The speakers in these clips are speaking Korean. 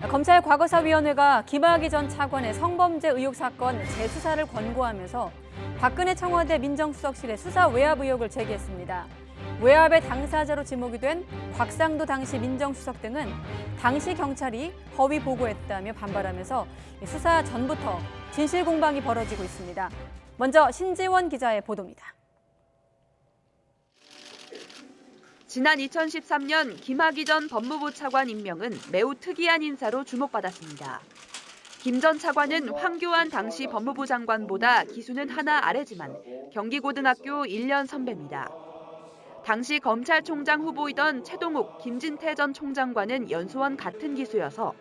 검찰 과거사위원회가 김학의 전 차관의 성범죄 의혹 사건 재수사를 권고하면서 박근혜 청와대 민정수석실에 수사 외압 의혹을 제기했습니다. 외압의 당사자로 지목이 된 곽상도 당시 민정수석 등은 당시 경찰이 허위 보고했다며 반발하면서 수사 전부터 진실 공방이 벌어지고 있습니다. 먼저 신지원 기자의 보도입니다. 지난 2013년 김학의 전 법무부 차관 임명은 매우 특이한 인사로 주목받았습니다. 김 전 차관은 황교안 당시 법무부 장관보다 기수는 하나 아래지만 경기고등학교 1년 선배입니다. 당시 검찰총장 후보이던 최동욱, 김진태 전 총장과는 연수원 같은 기수여서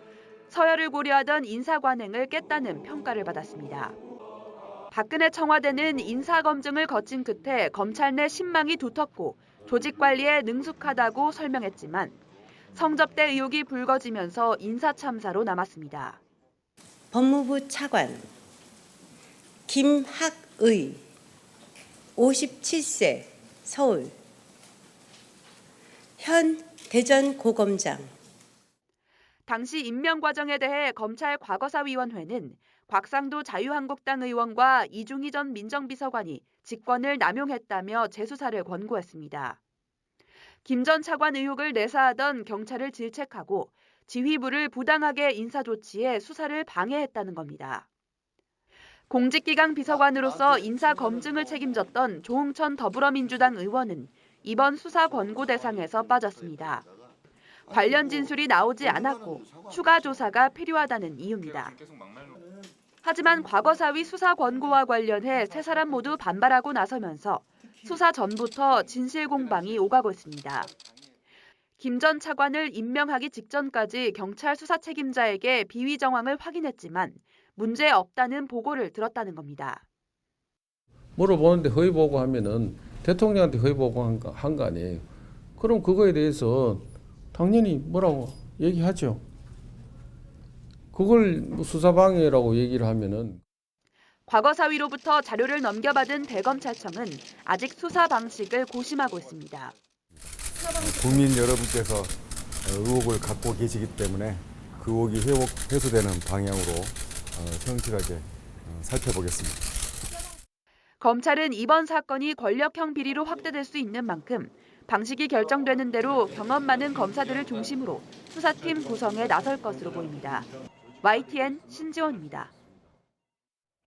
서열을 고려하던 인사관행을 깼다는 평가를 받았습니다. 박근혜 청와대는 인사검증을 거친 끝에 검찰 내 신망이 두텁고 조직 관리에 능숙하다고 설명했지만 성접대 의혹이 불거지면서 인사참사로 남았습니다. 법무부 차관 김학의 57세 서울 현 대전고검장. 당시 임명 과정에 대해 검찰 과거사위원회는 곽상도 자유한국당 의원과 이중희 전 민정비서관이 직권을 남용했다며 재수사를 권고했습니다. 김 전 차관 의혹을 내사하던 경찰을 질책하고 지휘부를 부당하게 인사조치해 수사를 방해했다는 겁니다. 공직기강 비서관으로서 인사검증을 책임졌던 조응천 더불어민주당 의원은 이번 수사 권고 대상에서 빠졌습니다. 관련 진술이 나오지 않았고 추가 조사가 필요하다는 이유입니다. 하지만 과거사위 수사 권고와 관련해 세 사람 모두 반발하고 나서면서 수사 전부터 진실 공방이 오가고 있습니다. 김 전 차관을 임명하기 직전까지 경찰 수사 책임자에게 비위 정황을 확인했지만 문제 없다는 보고를 들었다는 겁니다. 물어보는데 허위 보고하면은 대통령한테 허위 보고한 거 아니에요. 그럼 그거에 대해서 당연히 뭐라고 얘기하죠. 그걸 수사방해라고 얘기를 하면은. 과거사위로부터 자료를 넘겨받은 대검찰청은 아직 수사 방식을 고심하고 있습니다. 국민 여러분께서 의혹을 갖고 계시기 때문에 그 의혹이 해소되는 방향으로 성실하게 살펴보겠습니다. 검찰은 이번 사건이 권력형 비리로 확대될 수 있는 만큼 방식이 결정되는 대로 경험 많은 검사들을 중심으로 수사팀 구성에 나설 것으로 보입니다. YTN 신지원입니다.